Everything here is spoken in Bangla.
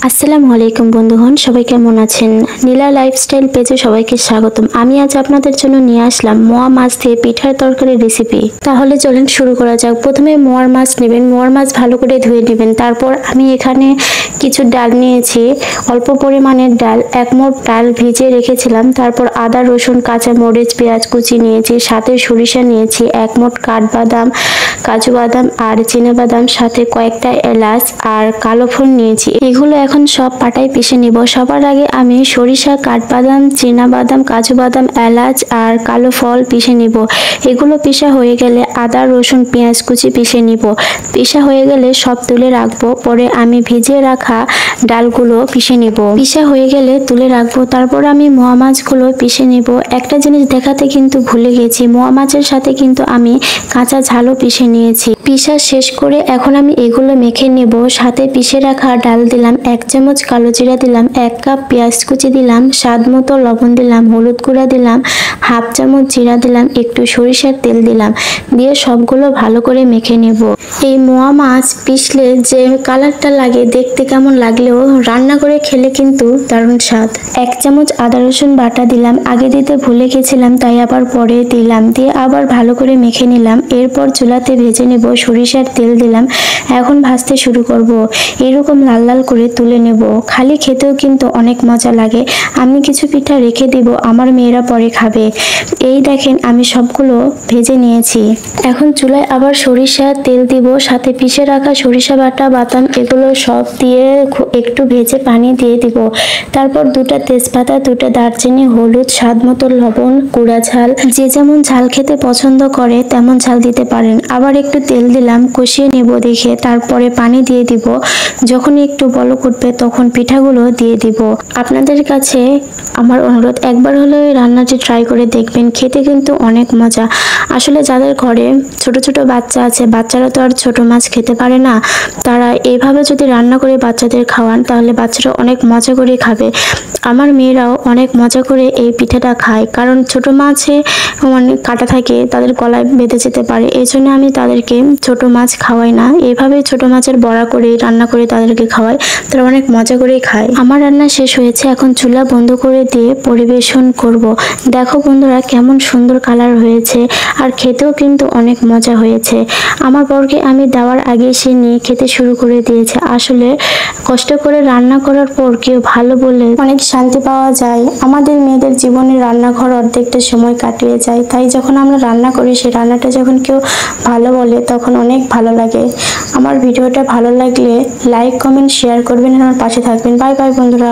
আসসালামু আলাইকুম বন্ধুগণ, সবাই কেমন আছেন? নীলা লাইফস্টাইল পেজে সবাইকে স্বাগতম। আমি আজ আপনাদের জন্য নিয়ে আসলাম মোয়া মাছ দিয়ে পিঠার তরকারি রেসিপি। তাহলে চলেন শুরু করা যাক। প্রথমে মোয়ার মাছ নেবেন, মোয়ার মাছ ভালো করে ধুয়ে নেবেন। তারপর আমি এখানে কিছু ডাল নিয়েছি, অল্প পরিমাণের ডাল, এক মোট ডাল ভিজিয়ে রেখেছিলাম। তারপর আদা, রসুন, কাঁচা মরিচ, পেঁয়াজ কুচি নিয়েছি, সাথে সরিষা নিয়েছি, এক মোট কাঠবাদাম, কাজু বাদাম আর চিনা বাদাম, সাথে কয়েকটা এলাচ আর কালো ফল নিয়েছি। এগুলো এখন সব পাটায় পিষে নিব। সবার আগে আমি সরিষা, কাঠবাদাম, চিনা বাদাম, কাজু বাদাম, এলাচ আর কালো ফল পিষে নিব। এগুলো পিষা হয়ে গেলে আদা, রসুন, পেঁয়াজ কুচি পিষে নিব। পিষা হয়ে গেলে সব তুলে রাখবো। পরে আমি ভিজিয়ে রাখা ডালগুলো পিষে নিব। পিষা হয়ে গেলে তুলে রাখবো। তারপর আমি মোয়া মাছগুলো পিষে নিব। একটা জিনিস দেখাতে কিন্তু ভুলে গেছি, মোয়া মাছের সাথে কিন্তু আমি কাঁচা ঝালও পিষে নিয়েছি। পিষা শেষ করে এখন আমি এগুলো মেখে নেব। সাথে পিষে রাখা ডাল দিলাম, 1 চামচ কালো জিরা দিলাম, 1 কাপ পেঁয়াজ কুচি দিলাম, স্বাদ মতো লবণ দিলাম, হলুদ গুঁড়া দিলাম, হাফ চামচ জিরা দিলাম, একটু সরিষার তেল দিলাম, দিয়ে সবগুলো ভালো করে মেখে নেব। এই মোয়া মাছ পিষলে যে কালারটা লাগে, দেখতে কেমন লাগলেও রান্না করে খেলে কিন্তু দারুণ স্বাদ। 1 চামচ আদা রসুন বাটা দিলাম, আগে দিতে ভুলে গেছিলাম তাই আবার পরে দিলাম, দিয়ে আবার ভালো করে মেখে নিলাম। এরপর চুলাতে ভেজে নেব, সরিষার তেল দিলাম। এখন ভাজতে শুরু করব। এরকম লাল লাল করে তুলে নেব। খালি খেতেও কিন্তু অনেক মজা লাগে। আমি কিছু পিঠা রেখে দিব, আমার মেয়েরা পরে খাবে। এই দেখেন আমি সবগুলো ভেজে নিয়েছি। এখন চুলায় আবার সরিষার তেল দিব, সাথে পিষে রাখা সরিষা বাটা, বাদাম এগুলো সব দিয়ে একটু ভেজে পানি দিয়ে দিব। তারপর 2টা তেজপাতা, 2টা দারচিনি, হলুদ, স্বাদ মতো লবণ, গুঁড়া ঝাল, যে যেমন ঝাল খেতে পছন্দ করে তেমন ঝাল দিতে পারেন। আবার একটু তেল দিলাম, কষিয়ে নেব দেখে। তারপরে পানি দিয়ে দিব। যখন একটু বলক উঠবে তখন পিঠাগুলো দিয়ে দিব। আপনাদের কাছে আমার অনুরোধ, একবার হলেও এই রান্নাটি ট্রাই করে দেখবেন, খেতে কিন্তু অনেক মজা। আসলে যাদের ঘরে ছোট ছোট বাচ্চা আছে, বাচ্চারা তো আর ছোট মাছ খেতে পারে না, তারা এইভাবে যদি রান্না করে বাচ্চাদের খাওয়ান তাহলে বাচ্চারা অনেক মজা করে খাবে। আমার মেয়েরাও অনেক মজা করে এই পিঠাটা খায়, কারণ ছোট মাছে অনেক কাঁটা থাকে, তাদের গলায় বেঁধে যেতে পারে। এই জন্য আমি তাদেরকে ছোট মাছ খাওয়াই না, এইভাবেই ছোট মাছের বড়া করে রান্না করে তাদেরকে খাওয়াই, তারা অনেক মজা করেই খায়। আমার রান্না শেষ হয়েছে, এখন চুলা বন্ধ করে দিয়ে পরিবেশন করব। দেখো বন্ধুরা কেমন সুন্দর কালার হয়েছে, আর খেতেও কিন্তু অনেক মজা হয়েছে। আমার বরকে আমি দেওয়ার আগে সে নিয়ে খেতে শুরু করে দিয়েছে। আসলে কষ্ট করে রান্না করার পর কেউ ভালো বলে অনেক শান্তি পাওয়া যায়। আমাদের মেয়েদের জীবনে রান্নাঘর অর্ধেকটা সময় কাটিয়ে যায়, তাই যখন আমরা রান্না করি সেই রান্নাটা যখন কেউ ভালো বলে তখন অনেক ভালো লাগে। আমার ভিডিওটা ভালো লাগলে লাইক, কমেন্ট, শেয়ার করবেন, আমার পাশে থাকবেন। বাই বাই বন্ধুরা।